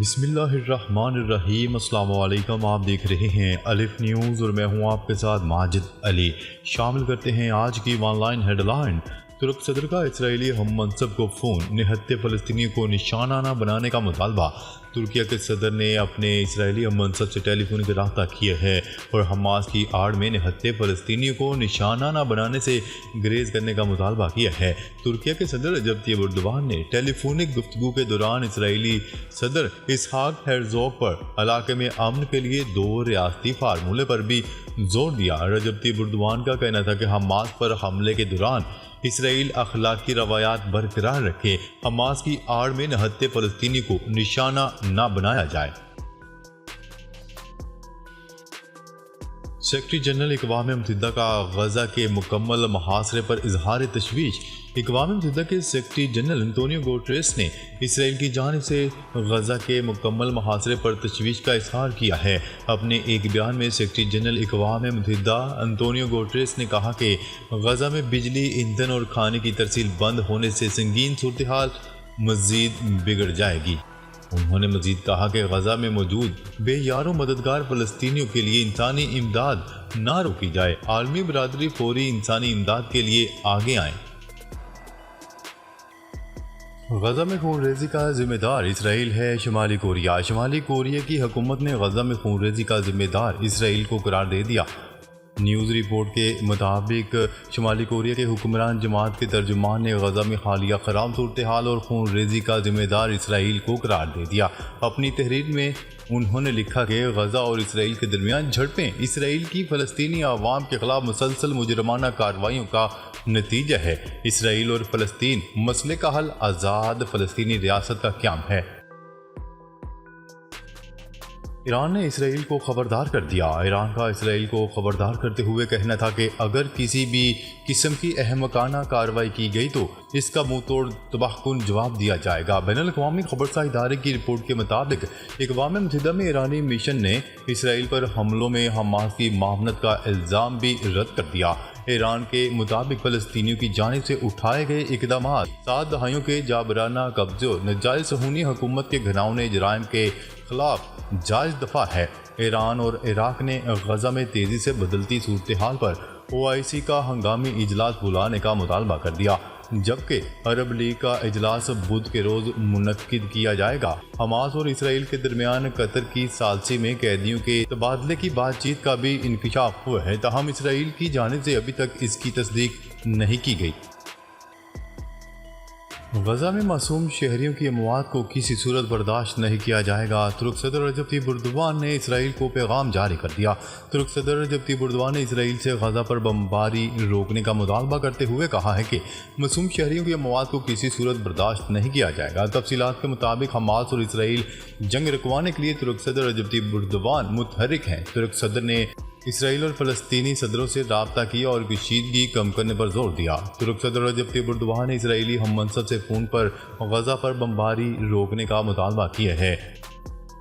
بسم اللہ الرحمن الرحیم۔ السلام علیکم، آپ دیکھ رہے ہیں الف نیوز اور میں ہوں آپ کے ساتھ ماجد علی۔ شامل کرتے ہیں آج کی آن لائن ہیڈ لائن۔ ترک صدر کا اسرائیلی ہم منصب کو فون، نہتے فلسطینیوں کو نشانہ نہ بنانے کا مطالبہ۔ ترکیہ کے صدر نے اپنے اسرائیلی ہم منصب سے ٹیلی فونک رابطہ کیا ہے اور حماس کی آڑ میں نہتے فلسطینیوں کو نشانہ نہ بنانے سے گریز کرنے کا مطالبہ کیا ہے۔ ترکیہ کے صدر رجب طیب اردوغان نے ٹیلی فونک گفتگو کے دوران اسرائیلی صدر اسحاق ہیرزوگ پر علاقے میں امن کے لیے 2 ریاستی فارمولے پر بھی زور دیا۔ رجب طیب اردوغان کا کہنا تھا کہ حماس پر حملے کے دوران اسرائیل اخلاقی روایات برقرار رکھے، حماس کی آڑ میں نہتے فلسطینی کو نشانہ نہ بنایا جائے۔ سیکرٹری جنرل اقوام متحدہ کا غزہ کے مکمل محاصرے پر اظہار تشویش۔ اقوام متحدہ کے سیکرٹری جنرل انتونیو گوٹریس نے اسرائیل کی جانب سے غزہ کے مکمل محاصرے پر تشویش کا اظہار کیا ہے۔ اپنے ایک بیان میں سیکرٹری جنرل اقوام متحدہ انتونیو گوٹریس نے کہا کہ غزہ میں بجلی، ایندھن اور کھانے کی ترسیل بند ہونے سے سنگین صورتحال مزید بگڑ جائے گی۔ انہوں نے مزید کہا کہ غزہ میں موجود بے یار و مددگار فلسطینیوں کے لیے انسانی امداد نہ روکی جائے۔ عالمی برادری فوری انسانی امداد کے لیے آگے آئیں۔ غزہ میں خون ریزی کا ذمہ دار اسرائیل ہے۔ شمالی کوریا کی حکومت نے غزہ میں خون ریزی کا ذمہ دار اسرائیل کو قرار دے دیا۔ نیوز رپورٹ کے مطابق شمالی کوریا کے حکمران جماعت کے ترجمان نے غزہ میں حالیہ خراب صورتحال اور خون ریزی کا ذمہ دار اسرائیل کو قرار دے دیا۔ اپنی تحریر میں انہوں نے لکھا کہ غزہ اور اسرائیل کے درمیان جھڑپیں اسرائیل کی فلسطینی عوام کے خلاف مسلسل مجرمانہ کارروائیوں کا نتیجہ ہے۔ اسرائیل اور فلسطین مسئلے کا حل آزاد فلسطینی ریاست کا قیام ہے۔ ایران نے اسرائیل کو خبردار کر دیا۔ ایران کا اسرائیل کو خبردار کرتے ہوئے کہنا تھا کہ اگر کسی بھی قسم کی احمقانہ کارروائی کی گئی تو اس کا منہ توڑ تباہ کن جواب دیا جائے گا۔ بین الاقوامی خبرساں ادارے کی رپورٹ کے مطابق اقوام متحدہ میں ایرانی مشن نے اسرائیل پر حملوں میں حماس کی معاونت کا الزام بھی رد کر دیا۔ ایران کے مطابق فلسطینیوں کی جانب سے اٹھائے گئے اقدامات 7 دہائیوں کے جابرانہ قبضے اور ناجائز صہیونی حکومت کے گھناؤنے جرائم کے خلاف جائز دفاع ہے۔ ایران اور عراق نے غزہ میں تیزی سے بدلتی صورتحال پر OIC کا ہنگامی اجلاس بلانے کا مطالبہ کر دیا، جبکہ عرب لیگ کا اجلاس بدھ کے روز منعقد کیا جائے گا۔ حماس اور اسرائیل کے درمیان قطر کی ثالثی میں قیدیوں کے تبادلے کی بات چیت کا بھی انکشاف ہوا ہے، تاہم اسرائیل کی جانب سے ابھی تک اس کی تصدیق نہیں کی گئی۔ غزہ میں معصوم شہریوں کی اموات کو کسی صورت برداشت نہیں کیا جائے گا۔ ترک صدر رجب طیب اردوغان نے اسرائیل کو پیغام جاری کر دیا۔ ترک صدر رجب طیب اردوغان نے اسرائیل سے غزہ پر بمباری روکنے کا مطالبہ کرتے ہوئے کہا ہے کہ معصوم شہریوں کی اموات کو کسی صورت برداشت نہیں کیا جائے گا۔ تفصیلات کے مطابق حماس اور اسرائیل جنگ رکوانے کے لیے ترک صدر رجب طیب اردوغان متحرک ہیں۔ ترک صدر نے اسرائیل اور فلسطینی صدروں سے رابطہ کیا اور کشیدگی کم کرنے پر زور دیا۔ ترک صدر رجب طیب اردوغان نے اسرائیلی ہم منصب سے فون پر غزہ پر بمباری روکنے کا مطالبہ کیا ہے،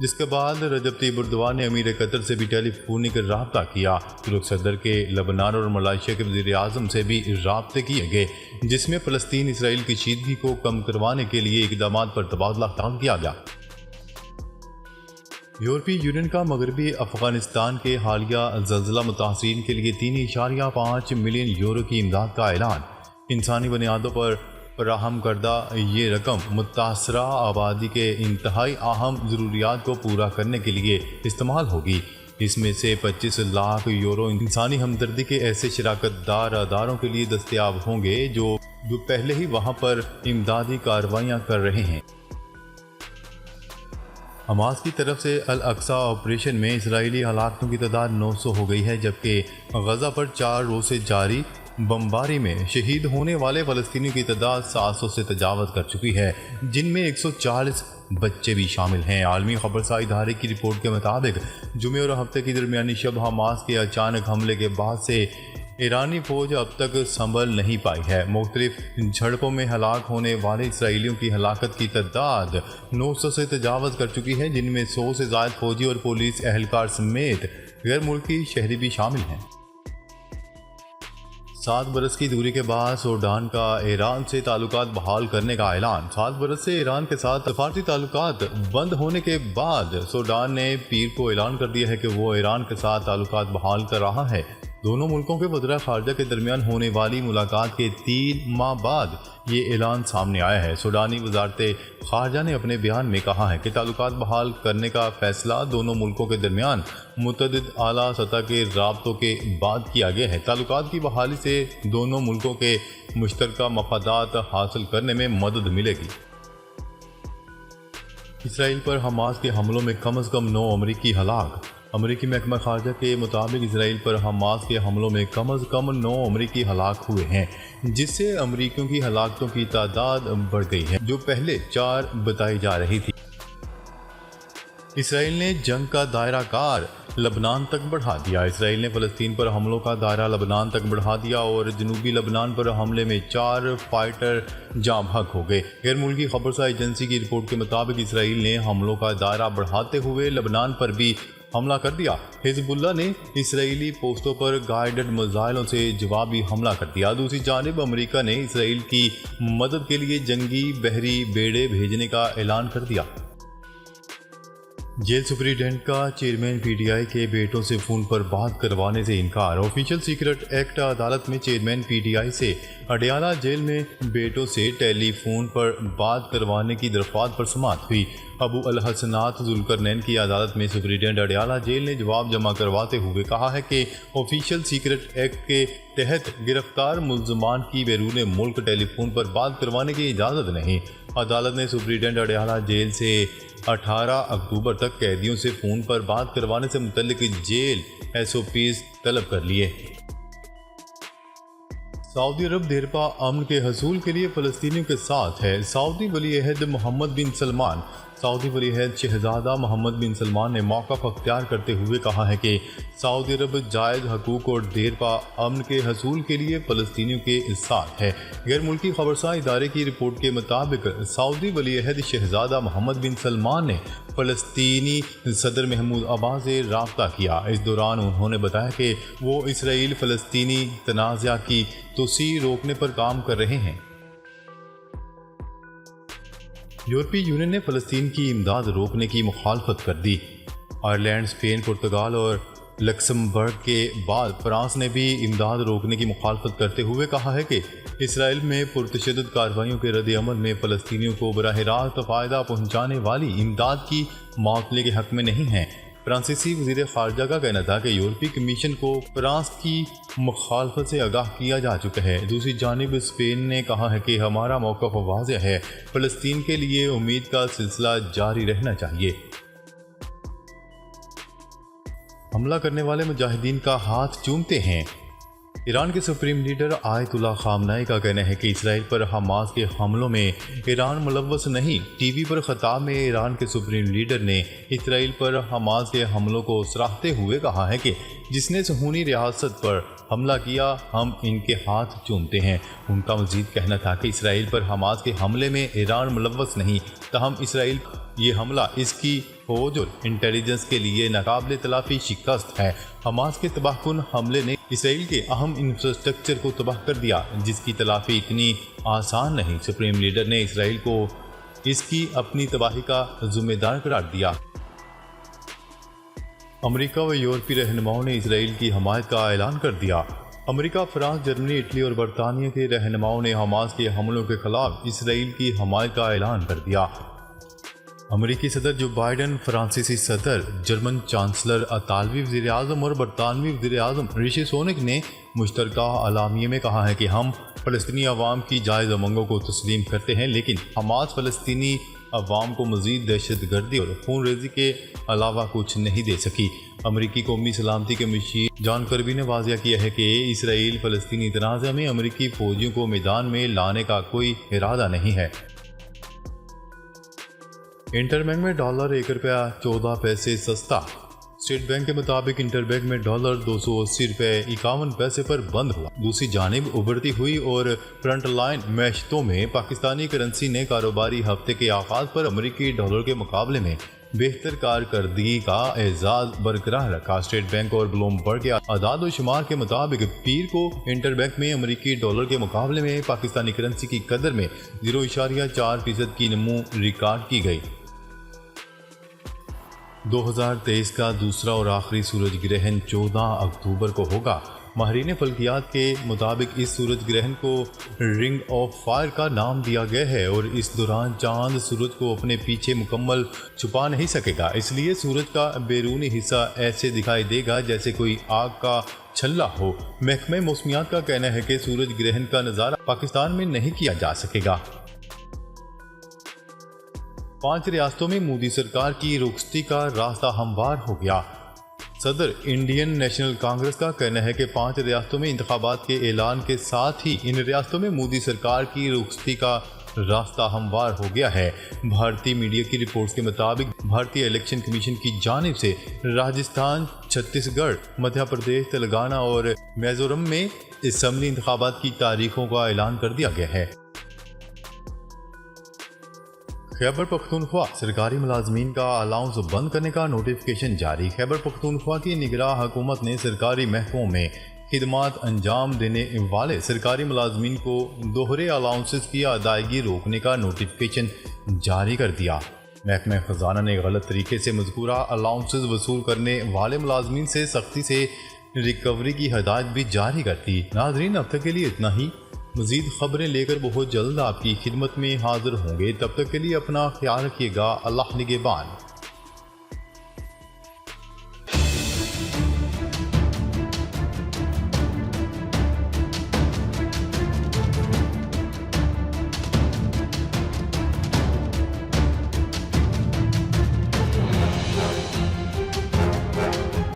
جس کے بعد رجب طیب اردوغان نے امیر قطر سے بھی ٹیلی فونک رابطہ کیا۔ ترک صدر کے لبنان اور ملائیشیا کے وزیر اعظم سے بھی رابطے کیے گئے، جس میں فلسطین اسرائیل کشیدگی کو کم کروانے کے لیے اقدامات پر تبادلہ خیال کیا گیا۔ یورپی یونین کا مغربی افغانستان کے حالیہ زلزلہ متاثرین کے لیے 3.5 ملین یورو کی امداد کا اعلان۔ انسانی بنیادوں پر فراہم کردہ یہ رقم متاثرہ آبادی کے انتہائی اہم ضروریات کو پورا کرنے کے لیے استعمال ہوگی۔ اس میں سے 25 لاکھ یورو انسانی ہمدردی کے ایسے شراکت دار اداروں کے لیے دستیاب ہوں گے جو پہلے ہی وہاں پر امدادی کارروائیاں کر رہے ہیں۔ حماس کی طرف سے الاقصی آپریشن میں اسرائیلی ہلاکتوں کی تعداد 900 ہو گئی ہے، جبکہ غزہ پر 4 روز سے جاری بمباری میں شہید ہونے والے فلسطینیوں کی تعداد 700 سے تجاوز کر چکی ہے، جن میں 140 بچے بھی شامل ہیں۔ عالمی خبرساں ادارے کی رپورٹ کے مطابق جمعے اور ہفتے کی درمیانی شب حماس کے اچانک حملے کے بعد سے ایرانی فوج اب تک سنبھل نہیں پائی ہے۔ مختلف جھڑپوں میں ہلاک ہونے والے اسرائیلیوں کی ہلاکت کی تعداد 900 سے تجاوز کر چکی ہے، جن میں 100 سے زائد فوجی اور پولیس اہلکار سمیت غیر ملکی شہری بھی شامل ہیں۔ 7 برس کی دوری کے بعد سوڈان کا ایران سے تعلقات بحال کرنے کا اعلان۔ 7 برس سے ایران کے ساتھ سفارتی تعلقات بند ہونے کے بعد سوڈان نے پیر کو اعلان کر دیا ہے کہ وہ ایران کے ساتھ تعلقات بحال کر رہا ہے۔ دونوں ملکوں کے وزراء خارجہ کے درمیان ہونے والی ملاقات کے 3 ماہ بعد یہ اعلان سامنے آیا ہے۔ سوڈانی وزارت خارجہ نے اپنے بیان میں کہا ہے کہ تعلقات بحال کرنے کا فیصلہ دونوں ملکوں کے درمیان متعدد اعلیٰ سطح کے رابطوں کے بعد کیا گیا ہے۔ تعلقات کی بحالی سے دونوں ملکوں کے مشترکہ مفادات حاصل کرنے میں مدد ملے گی۔ اسرائیل پر حماس کے حملوں میں کم از کم 9 امریکی ہلاک۔ امریکی محکمہ خارجہ کے مطابق اسرائیل پر حماس کے حملوں میں کم از کم 9 امریکی ہلاک ہوئے ہیں، جس سے امریکیوں کی ہلاکتوں کی تعداد بڑھ گئی ہے، جو پہلے 4 بتائی جا رہی تھی۔ اسرائیل نے جنگ کا دائرہ کار لبنان تک بڑھا دیا۔ اسرائیل نے فلسطین پر حملوں کا دائرہ لبنان تک بڑھا دیا اور جنوبی لبنان پر حملے میں 4 فائٹر جاں بحق ہو گئے۔ غیر ملکی خبرسا ایجنسی کی رپورٹ کے مطابق اسرائیل نے حملوں کا دائرہ بڑھاتے ہوئے لبنان پر بھی حملہ کر دیا۔ حزب اللہ نے اسرائیلی پوسٹوں پر گائیڈڈ میزائلوں سے جوابی حملہ کر دیا۔ دوسری جانب امریکہ نے اسرائیل کی مدد کے لیے جنگی بحری بیڑے بھیجنے کا اعلان کر دیا۔ جیل سپرنٹینڈنٹ کا چیئرمین پی ٹی آئی کے بیٹوں سے فون پر بات کروانے سے انکار۔ آفیشل سیکرٹ ایکٹ عدالت میں چیئرمین پی ٹی آئی سے اڈیالہ جیل میں بیٹوں سے ٹیلی فون پر بات کروانے کی درخواست پر سماعت ہوئی۔ ابو الحسنات ذوالقرنین کی عدالت میں سپرنٹینڈنٹ اڈیالہ جیل نے جواب جمع کرواتے ہوئے کہا ہے کہ آفیشل سیکرٹ ایکٹ کے تحت گرفتار ملزمان کی بیرون ملک ٹیلی فون پر بات کروانے کی اجازت نہیں۔ عدالت نے سپرنٹینڈنٹ اڈیالہ جیل سے 18 اکتوبر تک قیدیوں سے فون پر بات کروانے سے متعلق جیل SOPs طلب کر لیے۔ سعودی عرب دیرپا امن کے حصول کے لیے فلسطینیوں کے ساتھ ہے۔ سعودی ولی عہد محمد بن سلمان سعودی ولی عہد شہزادہ محمد بن سلمان نے موقف اختیار کرتے ہوئے کہا ہے کہ سعودی عرب جائز حقوق اور دیرپا امن کے حصول کے لیے فلسطینیوں کے ساتھ ہے۔ غیر ملکی خبرسا ادارے کی رپورٹ کے مطابق سعودی ولی عہد شہزادہ محمد بن سلمان نے فلسطینی صدر محمود عباس سے رابطہ کیا۔ اس دوران انہوں نے بتایا کہ وہ اسرائیل فلسطینی تنازع کی توسیع روکنے پر کام کر رہے ہیں۔ یورپی یونین نے فلسطین کی امداد روکنے کی مخالفت کر دی۔ آئرلینڈ، اسپین، پرتگال اور لکسمبرگ کے بعد فرانس نے بھی امداد روکنے کی مخالفت کرتے ہوئے کہا ہے کہ اسرائیل میں پرتشدد کارروائیوں کے رد عمل میں فلسطینیوں کو براہ راست فائدہ پہنچانے والی امداد کی معطلی کے حق میں نہیں ہیں۔ فرانسیسی وزیر خارجہ کا کہنا تھا کہ یورپی کمیشن کو فرانس کی مخالفت سے آگاہ کیا جا چکا ہے۔ دوسری جانب اسپین نے کہا ہے کہ ہمارا موقف واضح ہے، فلسطین کے لیے امید کا سلسلہ جاری رہنا چاہیے۔ حملہ کرنے والے مجاہدین کا ہاتھ چومتے ہیں۔ ایران کے سپریم لیڈر آیت اللہ خامنائی کا کہنا ہے کہ اسرائیل پر حماس کے حملوں میں ایران ملوث نہیں۔ ٹی وی پر خطاب میں ایران کے سپریم لیڈر نے اسرائیل پر حماس کے حملوں کو سراہتے ہوئے کہا ہے کہ جس نے صہیونی ریاست پر حملہ کیا ہم ان کے ہاتھ چومتے ہیں۔ ان کا مزید کہنا تھا کہ اسرائیل پر حماس کے حملے میں ایران ملوث نہیں، تاہم اسرائیل یہ حملہ اس کی فوج اور انٹیلیجنس کے لیے ناقابل تلافی شکست ہے۔ حماس کے تباہ کن حملے نے اسرائیل کے اہم انفراسٹرکچر کو تباہ کر دیا، جس کی تلافی اتنی آسان نہیں۔ سپریم لیڈر نے اسرائیل کو اس کی اپنی تباہی کا ذمہ دار قرار دیا۔ امریکہ و یورپی رہنماؤں نے اسرائیل کی حمایت کا اعلان کر دیا۔ امریکہ، فرانس، جرمنی، اٹلی اور برطانیہ کے رہنماؤں نے حماس کے حملوں کے خلاف اسرائیل کی حمایت کا اعلان کر دیا۔ امریکی صدر جو بائیڈن، فرانسیسی صدر، جرمن چانسلر اطالوی وزیر اعظم اور برطانوی وزیر اعظم رشی سونک نے مشترکہ اعلامیے میں کہا ہے کہ ہم فلسطینی عوام کی جائز امنگوں کو تسلیم کرتے ہیں، لیکن حماس فلسطینی عوام کو مزید دہشت گردی اور خون ریزی کے علاوہ کچھ نہیں دے سکی۔ امریکی قومی سلامتی کے مشیر جان کربی نے واضح کیا ہے کہ اسرائیل فلسطینی تنازع میں امریکی فوجیوں کو میدان میں لانے کا کوئی ارادہ نہیں ہے۔ انٹر بینک میں ڈالر 1 روپیہ 14 پیسے سستا۔ اسٹیٹ بینک کے مطابق انٹر بینک میں ڈالر 280 روپے 51 پیسے پر بند ہوا۔ دوسری جانب ابھرتی ہوئی اور فرنٹ لائن معیشتوں میں پاکستانی کرنسی نے کاروباری ہفتے کے آغاز پر امریکی ڈالر کے مقابلے میں بہتر کارکردگی کا اعزاز برقرار رکھا۔ اسٹیٹ بینک اور بلومبرگ کے اعداد و شمار کے مطابق پیر کو انٹر بینک میں امریکی ڈالر کے مقابلے میں پاکستانی کرنسی کی قدر میں 0.4% کی نمو ریکارڈ کی گئی۔ 2023 کا دوسرا اور آخری سورج گرہن 14 اکتوبر کو ہوگا۔ ماہرین فلکیات کے مطابق اس سورج گرہن کو رنگ آف فائر کا نام دیا گیا ہے اور اس دوران چاند سورج کو اپنے پیچھے مکمل چھپا نہیں سکے گا، اس لیے سورج کا بیرونی حصہ ایسے دکھائی دے گا جیسے کوئی آگ کا چھلا ہو۔ محکمہ موسمیات کا کہنا ہے کہ سورج گرہن کا نظارہ پاکستان میں نہیں کیا جا سکے گا۔ 5 ریاستوں میں مودی سرکار کی رخصتی کا راستہ ہموار ہو گیا۔ صدر انڈین نیشنل کانگریس کا کہنا ہے کہ 5 ریاستوں میں انتخابات کے اعلان کے ساتھ ہی ان ریاستوں میں مودی سرکار کی رخصتی کا راستہ ہموار ہو گیا ہے۔ بھارتی میڈیا کی رپورٹس کے مطابق بھارتی الیکشن کمیشن کی جانب سے راجستھان، چھتیس گڑھ، مدھیہ پردیش، تلنگانہ اور میزورم میں اسمبلی انتخابات کی تاریخوں کا اعلان کر دیا گیا ہے۔ خیبر پختونخوا سرکاری ملازمین کا الاؤنس بند کرنے کا نوٹیفکیشن جاری۔ خیبر پختونخوا کی نگراں حکومت نے سرکاری محکموں میں خدمات انجام دینے والے سرکاری ملازمین کو دوہرے الاؤنسز کی ادائیگی روکنے کا نوٹیفکیشن جاری کر دیا۔ محکمہ خزانہ نے غلط طریقے سے مذکورہ الاؤنسز وصول کرنے والے ملازمین سے سختی سے ریکوری کی ہدایت بھی جاری کر دی۔ ناظرین، اب تک کے لیے اتنا ہی۔ مزید خبریں لے کر بہت جلد آپ کی خدمت میں حاضر ہوں گے۔ تب تک کے لیے اپنا خیال رکھیے گا۔ اللہ نگہبان۔